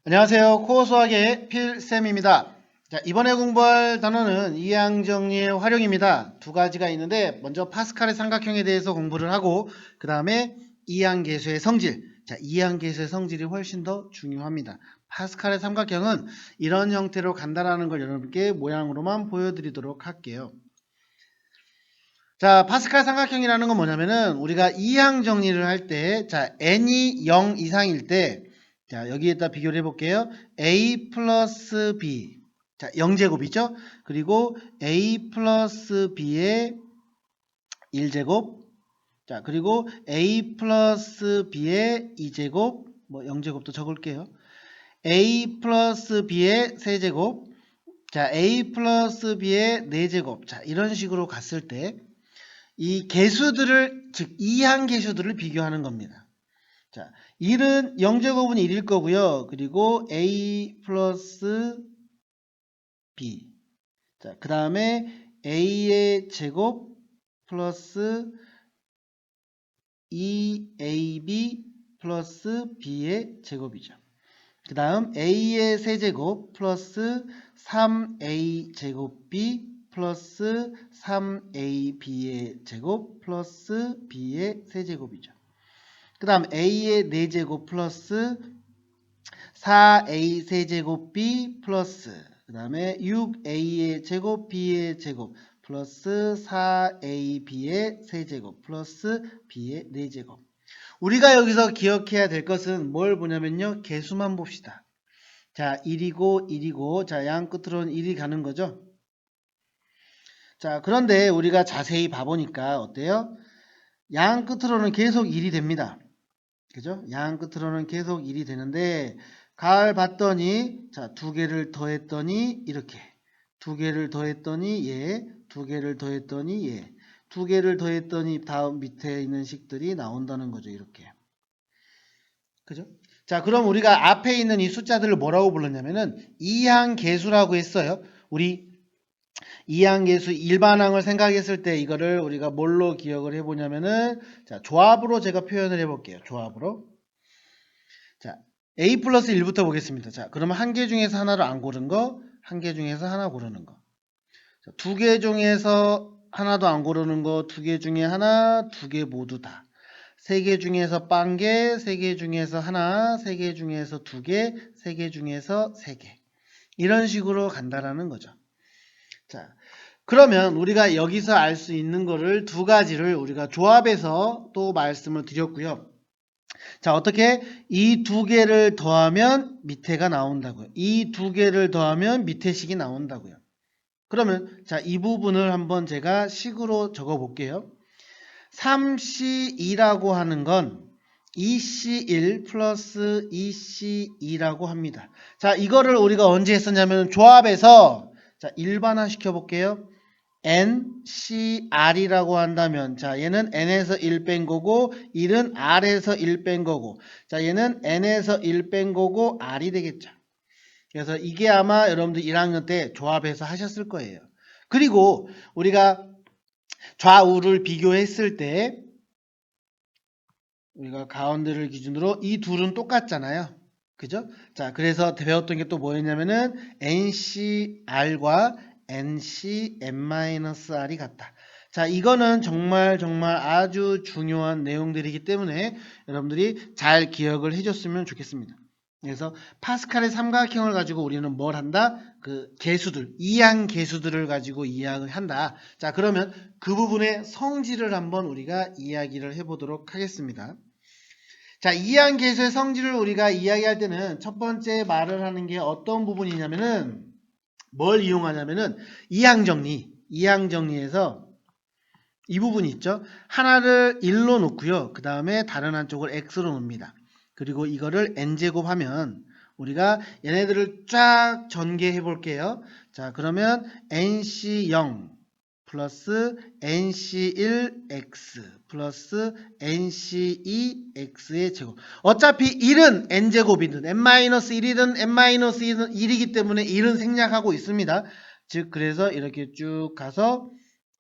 안녕하세요. 코어 수학의 필쌤입니다. 자, 이번에 공부할 단어는 이항정리의 활용입니다. 두 가지가 있는데 먼저 파스칼의 삼각형에 대해서 공부를 하고 그 다음에 이항계수의 성질. 자, 이항계수의 성질이 훨씬 더 중요합니다. 파스칼의 삼각형은 이런 형태로 간다라는 걸 여러분께 모양으로만 보여드리도록 할게요. 자, 파스칼 삼각형이라는 건 뭐냐면은 우리가 이항 정리를 할 때, 자, n이 0 이상일 때, 자, 여기에다 비교를 해볼게요. a 플러스 b. 자, 0제곱이죠? 그리고 a 플러스 b의 1제곱. 자, 그리고 a 플러스 b의 2제곱. 뭐 0제곱도 적을게요. a 플러스 b의 3제곱. 자, a 플러스 b의 4제곱. 자, 이런 식으로 갔을 때, 이 계수들을, 즉 이항 계수들을 비교하는 겁니다. 자, 1은 0제곱은 1일 거고요. 그리고 a 플러스 b. 자, 그 다음에 a의 제곱 플러스 2ab 플러스 b의 제곱이죠. 그 다음 a의 세제곱 플러스 3a 제곱 b 플러스 3ab의 제곱 플러스 b의 세제곱이죠. 그 다음 a의 4제곱 플러스 4a 세제곱 b 플러스 그 다음에 6a의 제곱 b의 제곱 플러스 4ab의 세제곱 플러스 b의 4제곱. 우리가 여기서 기억해야 될 것은 뭘 보냐면요. 개수만 봅시다. 자, 1이고 1이고 자, 양 끝으로는 1이 가는 거죠. 자, 그런데 우리가 자세히 봐보니까 어때요? 양 끝으로는 계속 1이 됩니다. 그죠? 양 끝으로는 계속 1이 되는데 가을 봤더니 자, 두 개를 더했더니 이렇게 두 개를 더했더니 얘, 두 개를 더했더니 얘, 두 개를 더했더니 다음 밑에 있는 식들이 나온다는 거죠. 이렇게. 그죠? 자, 그럼 우리가 앞에 있는 이 숫자들을 뭐라고 불렀냐면은 이항계수라고 했어요. 우리 이항계수 일반항을 생각했을 때 이거를 우리가 뭘로 기억을 해보냐면은 자, 조합으로 제가 표현을 해볼게요. 조합으로. 자, a 플러스 1부터 보겠습니다. 자, 그러면 한 개 중에서 하나를 안 고른 거, 한 개 중에서 하나 고르는 거. 두 개 중에서 하나도 안 고르는 거, 두 개 중에 하나, 두 개 모두 다. 세 개 중에서 빵개, 세 개 중에서 하나, 세 개 중에서 두 개, 세 개 중에서 세 개. 이런 식으로 간다라는 거죠. 자, 그러면 우리가 여기서 알 수 있는 거를 두 가지를 우리가 조합해서 또 말씀을 드렸고요. 자, 어떻게 이 두 개를 더하면 밑에가 나온다고요. 이 두 개를 더하면 밑에 식이 나온다고요. 그러면 자, 이 부분을 한번 제가 식으로 적어 볼게요. 3C2라고 하는 건 2C1 플러스 2C2라고 합니다. 자, 이거를 우리가 언제 했었냐면 조합해서 자, 일반화 시켜 볼게요. NCR이라고 한다면 자, 얘는 N에서 1 뺀 거고 1은 R에서 1 뺀 거고 자, 얘는 N에서 1 뺀 거고 R이 되겠죠. 그래서 이게 아마 여러분들 1학년 때 조합해서 하셨을 거예요. 그리고 우리가 좌우를 비교했을 때 우리가 가운데를 기준으로 이 둘은 똑같잖아요. 그죠? 자, 그래서 배웠던 게 또 뭐였냐면은 NCR과 NCN-R이 같다. 자, 이거는 정말 아주 중요한 내용들이기 때문에 여러분들이 잘 기억을 해줬으면 좋겠습니다. 그래서 파스칼의 삼각형을 가지고 우리는 뭘 한다? 그 계수들, 이항 계수들을 가지고 이야기를 한다. 자, 그러면 그 부분의 성질을 한번 우리가 이야기를 해보도록 하겠습니다. 자, 이항 계수의 성질을 우리가 이야기할 때는 첫 번째 말을 하는 게 어떤 부분이냐면은 뭘 이용하냐면은 이항 정리에서 이 부분이 있죠. 하나를 1로 놓고요. 그 다음에 다른 한쪽을 x로 놓습니다. 그리고 이거를 n제곱 하면 우리가 얘네들을 쫙 전개해 볼게요. 자, 그러면 nc0 플러스 nc1x 플러스 nc2x의 제곱. 어차피 1은 n제곱이든 n-1이든 n-1이기 때문에 1은 생략하고 있습니다. 즉 그래서 이렇게 쭉 가서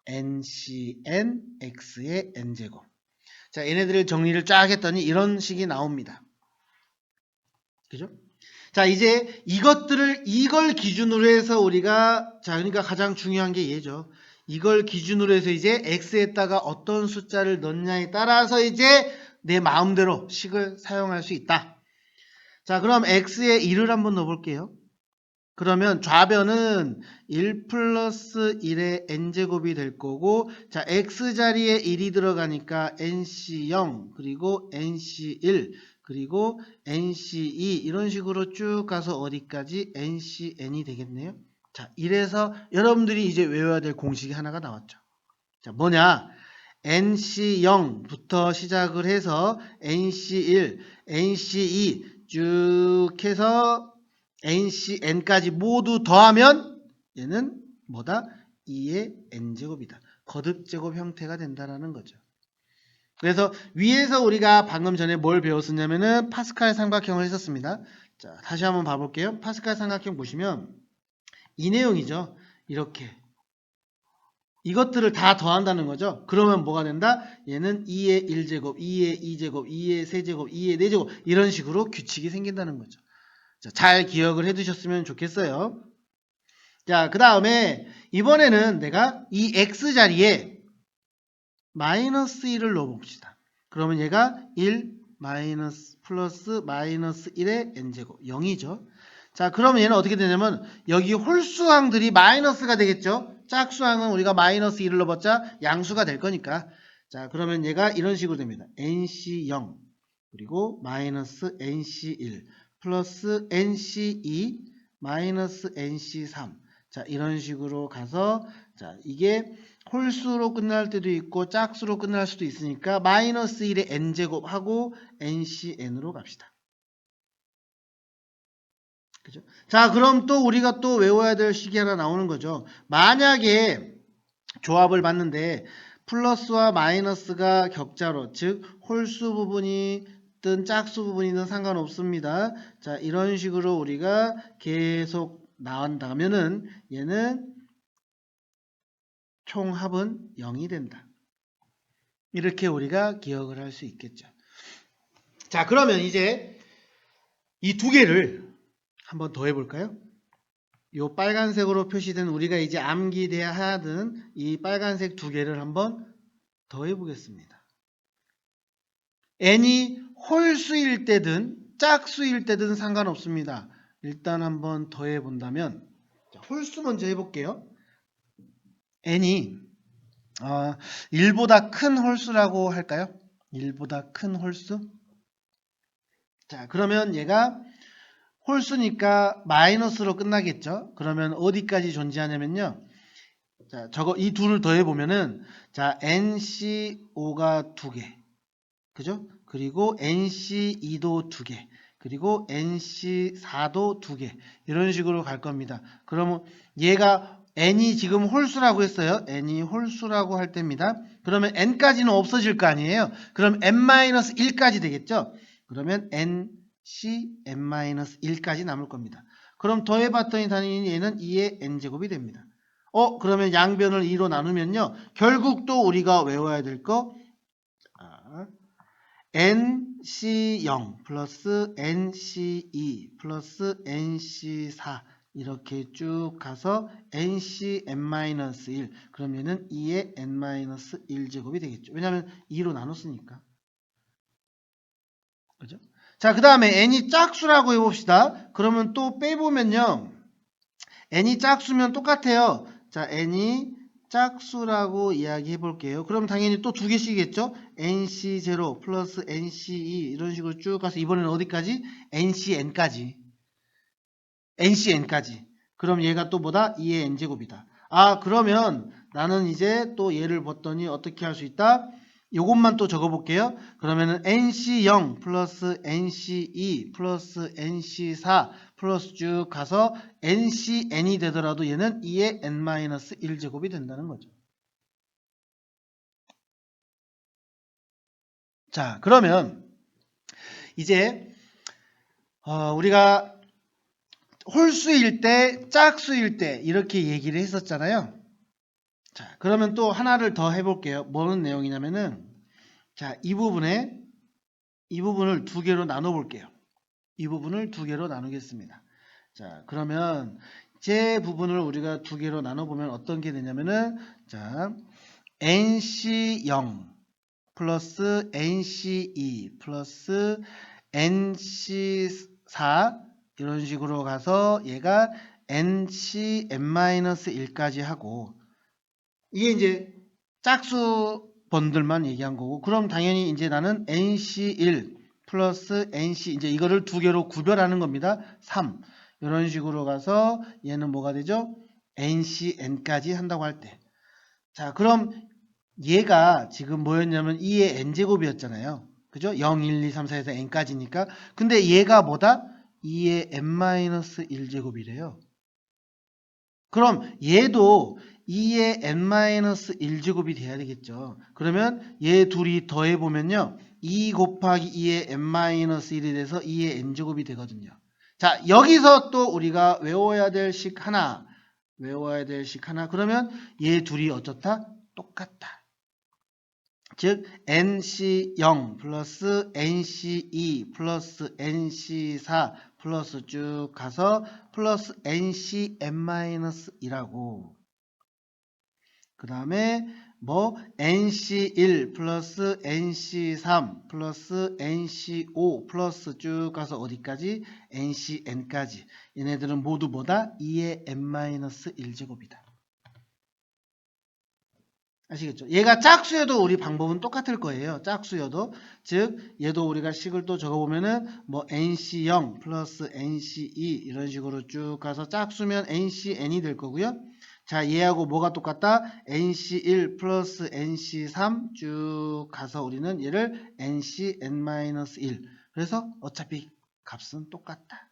ncn x의 n제곱. 자, 얘네들을 정리를 쫙 했더니 이런 식이 나옵니다. 그죠? 자, 이제 이걸 기준으로 해서 우리가, 자, 그러니까 가장 중요한 게 얘죠. 이걸 기준으로 해서 이제 x에다가 어떤 숫자를 넣냐에 따라서 이제 내 마음대로 식을 사용할 수 있다. 자, 그럼 x에 1을 한번 넣어볼게요. 그러면 좌변은 1 플러스 1의 n제곱이 될 거고, 자, x자리에 1이 들어가니까 nc0, 그리고 nc1, 그리고 nc2 이런 식으로 쭉 가서 어디까지 ncn이 되겠네요. 자, 이래서 여러분들이 이제 외워야 될 공식이 하나가 나왔죠. 자, 뭐냐? nc0부터 시작을 해서 nc1, nc2 쭉 해서 ncn까지 모두 더하면 얘는 뭐다? 2의 n제곱이다. 거듭제곱 형태가 된다는 거죠. 그래서 위에서 우리가 방금 전에 뭘 배웠었냐면은 파스칼 삼각형을 했었습니다. 자, 다시 한번 봐볼게요. 파스칼 삼각형 보시면 이 내용이죠. 이렇게 이것들을 다 더한다는 거죠. 그러면 뭐가 된다? 얘는 2의 1제곱, 2의 2제곱, 2의 세제곱, 2의 4제곱 이런 식으로 규칙이 생긴다는 거죠. 자, 잘 기억을 해두셨으면 좋겠어요. 자, 그 다음에 이번에는 내가 이 x자리에 마이너스 1을 넣어봅시다. 그러면 얘가 1 마이너스 플러스 마이너스 1의 n제곱 0이죠. 자, 그러면 얘는 어떻게 되냐면 여기 홀수항들이 마이너스가 되겠죠. 짝수항은 우리가 마이너스 1을 넣어봤자 양수가 될 거니까. 자, 그러면 얘가 이런 식으로 됩니다. nc0 그리고 마이너스 nc1 플러스 nc2 마이너스 nc3 자, 이런 식으로 가서 자, 이게 홀수로 끝날 때도 있고 짝수로 끝날 수도 있으니까 마이너스 1의 n제곱하고 ncn으로 갑시다. 그죠? 자, 그럼 또 우리가 또 외워야 될 식이 하나 나오는 거죠. 만약에 조합을 봤는데 플러스와 마이너스가 격자로, 즉 홀수 부분이든 짝수 부분이든 상관없습니다. 자, 이런 식으로 우리가 계속 나온다면은 얘는 총합은 0이 된다. 이렇게 우리가 기억을 할 수 있겠죠. 자, 그러면 이제 이 두 개를 한번 더 해볼까요? 이 빨간색으로 표시된 우리가 이제 암기돼야 하던 이 빨간색 두 개를 한번 더 해보겠습니다. n이 홀수일 때든 짝수일 때든 상관없습니다. 일단 한번 더 해본다면 홀수 먼저 해볼게요. n이 1보다 큰 홀수라고 할까요? 1보다 큰 홀수? 자, 그러면 얘가 홀수니까 마이너스로 끝나겠죠. 그러면 어디까지 존재하냐면요. 자, 이 둘을 더해 보면은 자, NC5가 2개. 그죠? 그리고 NC2도 2개. 그리고 NC4도 2개. 이런 식으로 갈 겁니다. 그러면 얘가 n이 지금 홀수라고 했어요. n이 홀수라고 할 때입니다. 그러면 n까지는 없어질 거 아니에요. 그럼 n-1까지 되겠죠? 그러면 n-1까지 남을 겁니다. 그럼 더해봤더니 당연히 얘는 2의 n제곱이 됩니다. 그러면 양변을 2로 나누면요. 결국 또 우리가 외워야 될 거 nc0 플러스 nc2 플러스 nc4 이렇게 쭉 가서 ncn-1 그러면은 2의 n-1제곱이 되겠죠. 왜냐하면 2로 나눴으니까. 그죠? 자, 그 다음에 n이 짝수라고 해봅시다. 그러면 또 빼보면요. n이 짝수면 똑같아요. 자, n이 짝수라고 이야기해 볼게요. 그럼 당연히 또 두 개씩이겠죠? nc0 플러스 nc2 이런 식으로 쭉 가서 이번에는 어디까지? ncn까지. 그럼 얘가 또 뭐다? 2의 n제곱이다. 그러면 나는 이제 또 얘를 봤더니 어떻게 할 수 있다? 요것만 또 적어볼게요. 그러면은 nc0 플러스 nc2 플러스 nc4 플러스 쭉 가서 ncn이 되더라도 얘는 2의 n-1제곱이 된다는 거죠. 자, 그러면 이제 우리가 홀수일 때, 짝수일 때 이렇게 얘기를 했었잖아요. 자, 그러면 또 하나를 더 해볼게요. 뭐는 내용이냐면은 자, 이 부분을 두 개로 나눠 볼게요. 이 부분을 두 개로 나누겠습니다. 자, 그러면 제 부분을 우리가 두 개로 나눠보면 어떤 게 되냐면은, 자, NC0 플러스 NC2 플러스 NC4 이런 식으로 가서 얘가 NCn-1까지 하고, 이게 이제 짝수 번들만 얘기한 거고, 그럼 당연히 이제 나는 NC1 플러스 NC, 이제 이거를 두 개로 구별하는 겁니다. 3 이런 식으로 가서 얘는 뭐가 되죠? NCn까지 한다고 할 때, 자, 그럼 얘가 지금 뭐였냐면 2의 n제곱이었잖아요. 그죠? 0, 1, 2, 3, 4에서 n까지니까. 근데 얘가 뭐다? 2의 n-1제곱이래요. 그럼 얘도 2의 n-1제곱이 돼야 되겠죠. 그러면 얘 둘이 더해보면요, 2 곱하기 2의 n-1이 돼서 2의 n제곱이 되거든요. 자, 여기서 또 우리가 외워야 될 식 하나, 그러면 얘 둘이 어쩌다? 똑같다. 즉 NC0 플러스 NC2 플러스 NC4 플러스 쭉 가서 플러스 NCn-2라고, 그 다음에 뭐 NC1 플러스 NC3 플러스 NC5 플러스 쭉 가서 어디까지? NCn까지. 얘네들은 모두 뭐다? 2의 n-1제곱이다. 아시겠죠? 얘가 짝수여도 우리 방법은 똑같을 거예요. 짝수여도. 즉 얘도 우리가 식을 또 적어보면은 뭐 NC0 플러스 NC2 이런 식으로 쭉 가서 짝수면 NCn이 될 거고요. 자, 얘하고 뭐가 똑같다? NC1 플러스 NC3 쭉 가서 우리는 얘를 NCn-1. 그래서 어차피 값은 똑같다.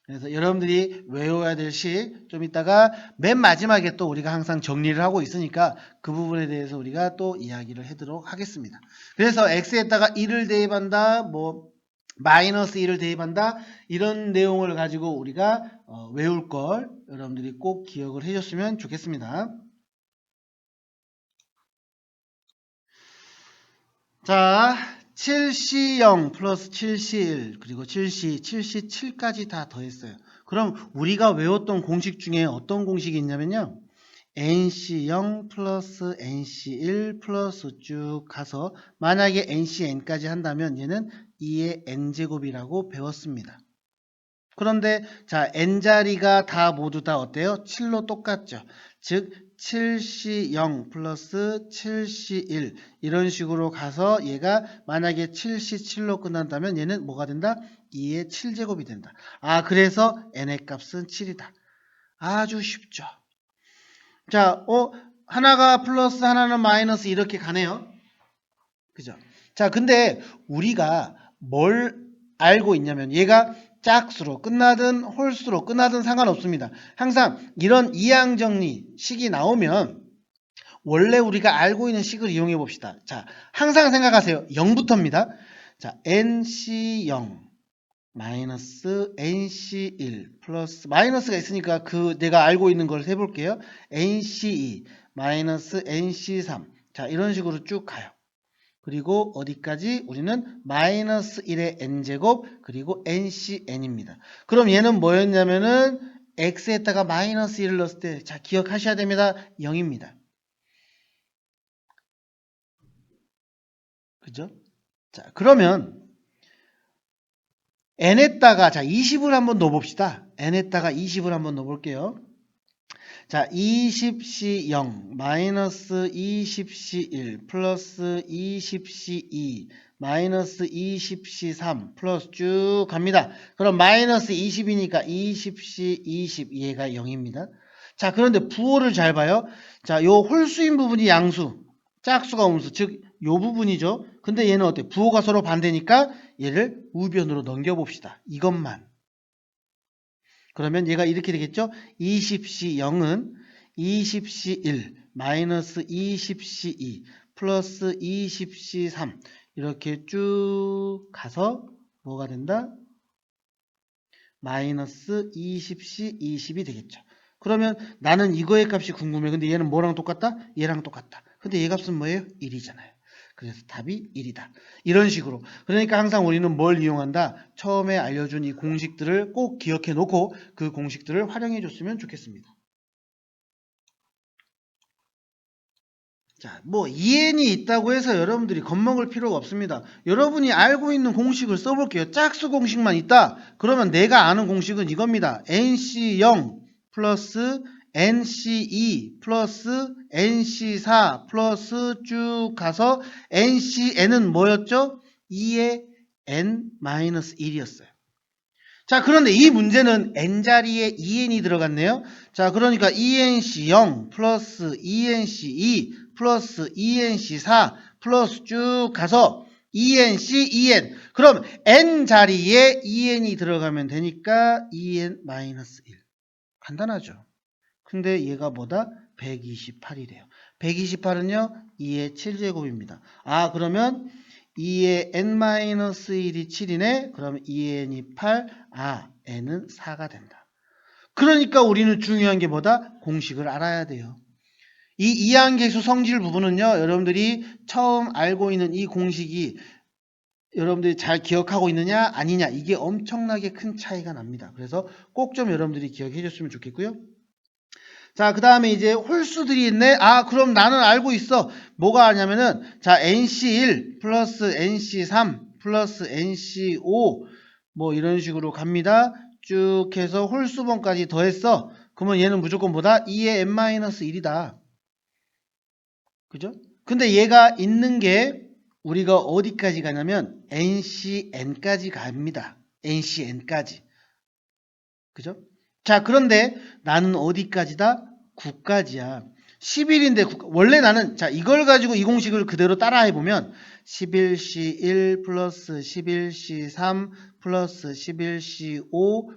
그래서 여러분들이 외워야 될 식 좀 이따가 맨 마지막에 또 우리가 항상 정리를 하고 있으니까 그 부분에 대해서 우리가 또 이야기를 하도록 하겠습니다. 그래서 x에다가 1을 대입한다, 뭐 마이너스 1을 대입한다, 이런 내용을 가지고 우리가 외울 걸 여러분들이 꼭 기억을 해줬으면 좋겠습니다. 자, 7C0 플러스 7C1 그리고 7C, 7C7까지 다 더했어요. 그럼 우리가 외웠던 공식 중에 어떤 공식이 있냐면요, NC0 플러스 NC1 플러스 쭉 가서 만약에 NCn까지 한다면 얘는 2의 n제곱이라고 배웠습니다. 그런데 자, n자리가 다 모두 다 어때요? 7로 똑같죠. 즉 7C0 플러스 7C1 이런 식으로 가서 얘가 만약에 7C7로 끝난다면 얘는 뭐가 된다? 2의 7제곱이 된다. 아, 그래서 n의 값은 7이다. 아주 쉽죠. 자, 하나가 플러스 하나는 마이너스 이렇게 가네요. 그죠? 자, 근데 우리가 뭘 알고 있냐면 얘가 짝수로 끝나든 홀수로 끝나든 상관없습니다. 항상 이런 이항정리 식이 나오면 원래 우리가 알고 있는 식을 이용해 봅시다. 자, 항상 생각하세요. 0부터입니다. 자, NC0 마이너스 NC1 플러스 마이너스가 있으니까 그 내가 알고 있는 걸 해볼게요. NC2 마이너스 NC3 자, 이런 식으로 쭉 가요. 그리고 어디까지? 우리는 마이너스 1의 n제곱 그리고 ncn입니다. 그럼 얘는 뭐였냐면은 x에다가 마이너스 1을 넣었을 때, 자, 기억하셔야 됩니다. 0입니다. 그죠? 자, 그러면 n에다가 자 20을 한번 넣어봅시다. n에다가 20을 한번 넣어볼게요. 자, 20C0 마이너스 20C1 플러스 20C2 마이너스 20C3 플러스 쭉 갑니다. 그럼 마이너스 20이니까 20C 20 얘가 0입니다. 자, 그런데 부호를 잘 봐요. 자, 요 홀수인 부분이 양수, 짝수가 음수, 즉 요 부분이죠. 근데 얘는 어때? 부호가 서로 반대니까 얘를 우변으로 넘겨봅시다. 이것만. 그러면 얘가 이렇게 되겠죠? 20C0은 20C1 마이너스 20C2 플러스 20C3 이렇게 쭉 가서 뭐가 된다? 마이너스 20C 20이 되겠죠. 그러면 나는 이거의 값이 궁금해. 근데 얘는 뭐랑 똑같다? 얘랑 똑같다. 근데 얘 값은 뭐예요? 1이잖아요. 그래서 답이 1이다. 이런 식으로. 그러니까 항상 우리는 뭘 이용한다? 처음에 알려준 이 공식들을 꼭 기억해 놓고 그 공식들을 활용해 줬으면 좋겠습니다. 자, 뭐 EN이 있다고 해서 여러분들이 겁먹을 필요가 없습니다. 여러분이 알고 있는 공식을 써볼게요. 짝수 공식만 있다. 그러면 내가 아는 공식은 이겁니다. NC0 플러스 NC2 플러스 NC4 플러스 쭉 가서 NCN은 뭐였죠? 2의 N-1이었어요. 자, 그런데 이 문제는 n자리에 2n이 들어갔네요. 자, 그러니까 2nc0 플러스 2nc2 플러스 2nc4 플러스 쭉 가서 2nc 2n. 그럼 n자리에 2n이 들어가면 되니까 2n-1. 간단하죠. 근데 얘가 뭐다? 128이래요. 128은요 2의 7제곱입니다. 아, 그러면 2의 n-1이 7이네. 그러면 2n이 8. 아, n은 4가 된다. 그러니까 우리는 중요한 게 뭐다? 공식을 알아야 돼요. 이 이항계수 성질 부분은요, 여러분들이 처음 알고 있는 이 공식이 여러분들이 잘 기억하고 있느냐 아니냐, 이게 엄청나게 큰 차이가 납니다. 그래서 꼭 좀 여러분들이 기억해 줬으면 좋겠고요. 자, 그 다음에 이제 홀수들이 있네. 아, 그럼 나는 알고 있어. 뭐가 하냐면은, 자, NC1 플러스 NC3 플러스 NC5 뭐 이런 식으로 갑니다. 쭉 해서 홀수번까지 더했어. 그러면 얘는 무조건 뭐다? 2의 n-1이다. 그죠? 근데 얘가 있는 게 우리가 어디까지 가냐면 NCN까지 갑니다. NCN까지. 그죠? 자, 그런데 나는 어디까지다? 9까지야. 11인데 원래 나는 자, 이걸 가지고 이 공식을 그대로 따라 해보면 11C1 플러스 11C3 플러스 11C5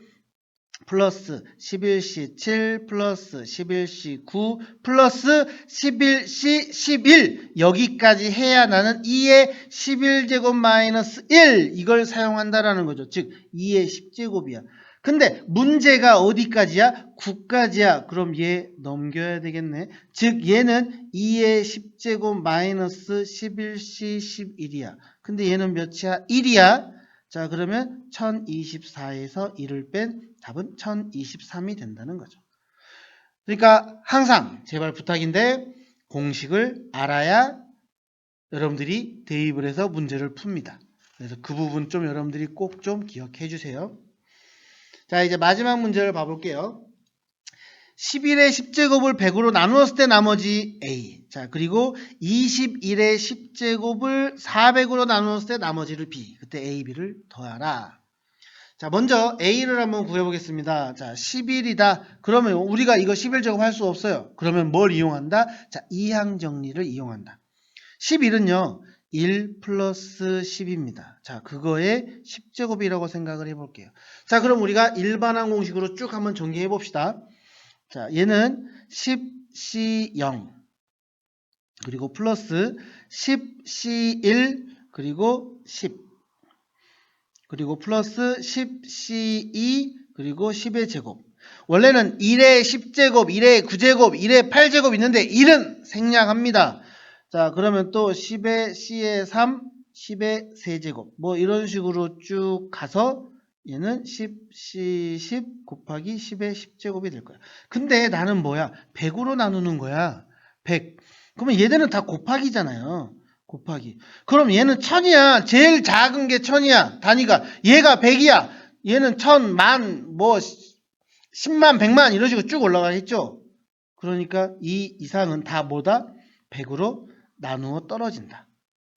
플러스 11C7 플러스 11C9 플러스 11C11 여기까지 해야 나는 2의 11제곱 마이너스 1 이걸 사용한다라는 거죠. 즉 2의 10제곱이야. 근데 문제가 어디까지야? 9까지야. 그럼 얘 넘겨야 되겠네. 즉 얘는 2의 10제곱 마이너스 11C11이야. 근데 얘는 몇이야? 1이야. 자, 그러면 1024에서 1을 뺀 답은 1023이 된다는 거죠. 그러니까 항상 제발 부탁인데 공식을 알아야 여러분들이 대입을 해서 문제를 풉니다. 그래서 그 부분 좀 여러분들이 꼭 좀 기억해 주세요. 자, 이제 마지막 문제를 봐볼게요. 11의 10제곱을 100으로 나누었을 때 나머지 A. 자, 그리고 21의 10제곱을 400으로 나누었을 때 나머지를 B. 그때 A, B를 더하라. 자, 먼저 A를 한번 구해보겠습니다. 자, 11이다. 그러면 우리가 이거 11제곱 할 수 없어요. 그러면 뭘 이용한다? 자, 이항 정리를 이용한다. 11은요. 1 플러스 10입니다. 자, 그거의 10제곱이라고 생각을 해볼게요. 자, 그럼 우리가 일반항 공식으로 쭉 한번 정리해 봅시다. 자, 얘는 10C0 그리고 플러스 10C1 그리고 10 그리고 플러스 10C2 그리고 10의 제곱. 원래는 1의 10제곱, 1의 9제곱, 1의 8제곱 있는데 1은 생략합니다. 자, 그러면 또 10의 C의 3, 10의 세제곱 뭐 이런 식으로 쭉 가서 얘는 10C 10 곱하기 10의 10제곱이 될 거야. 근데 나는 뭐야? 100으로 나누는 거야. 100. 그러면 얘들은 다 곱하기잖아요. 곱하기. 그럼 얘는 1000이야. 제일 작은 게 1000이야. 단위가. 얘가 100이야. 얘는 1000, 만, 뭐 10만, 100만 이런 식으로 쭉 올라가겠죠. 그러니까 이 이상은 다 뭐다? 100으로 나누어 떨어진다.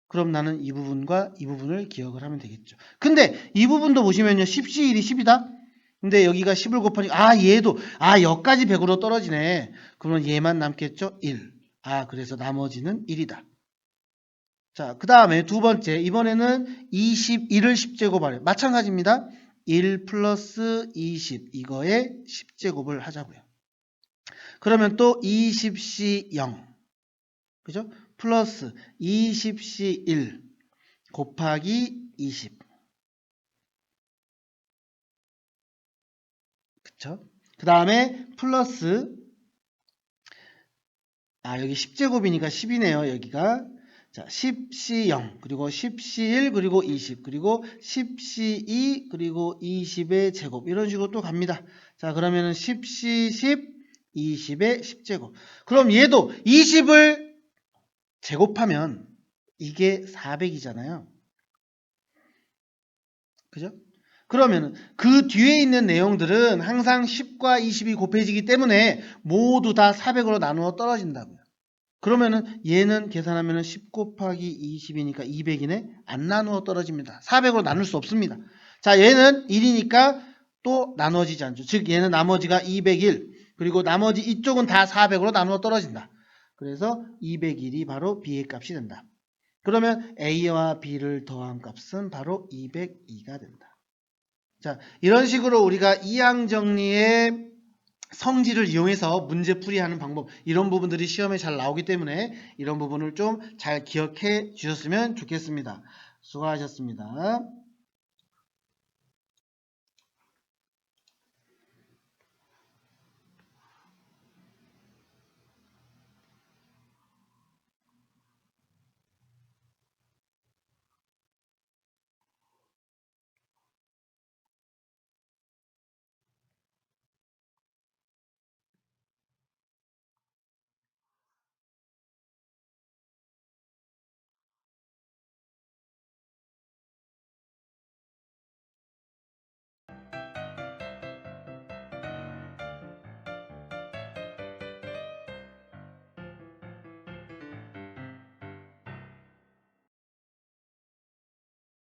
그럼 나는 이 부분과 이 부분을 기억을 하면 되겠죠. 근데 이 부분도 보시면요. 10C1이 10이다. 근데 여기가 10을 곱하니까 얘도 여기까지 100으로 떨어지네. 그러면 얘만 남겠죠? 1. 그래서 나머지는 1이다. 자, 그 다음에 두 번째, 이번에는 21을 10제곱하래. 마찬가지입니다. 1 플러스 20, 이거에 10제곱을 하자고요. 그러면 또 20C 0, 그죠? 플러스 20C 1 곱하기 20. 그쵸? 그 다음에 플러스, 여기 10제곱이니까 10이네요, 여기가. 자, 10C0 그리고 10C1 그리고 20 그리고 10C2 그리고 20의 제곱 이런 식으로 또 갑니다. 자, 그러면은 10C10 20의 10제곱. 그럼 얘도 20을 제곱하면 이게 400이잖아요. 그죠? 그러면 그 뒤에 있는 내용들은 항상 10과 20이 곱해지기 때문에 모두 다 400으로 나누어 떨어진다고요. 그러면은 얘는 계산하면은 10 곱하기 20이니까 200이네. 안 나누어 떨어집니다. 400으로 나눌 수 없습니다. 자, 얘는 1이니까 또 나누어지지 않죠. 즉 얘는 나머지가 201 그리고 나머지 이쪽은 다 400으로 나누어 떨어진다. 그래서 201이 바로 B의 값이 된다. 그러면 A와 B를 더한 값은 바로 202가 된다. 자, 이런 식으로 우리가 이항정리의 성질을 이용해서 문제 풀이하는 방법, 이런 부분들이 시험에 잘 나오기 때문에 이런 부분을 좀 잘 기억해 주셨으면 좋겠습니다. 수고하셨습니다.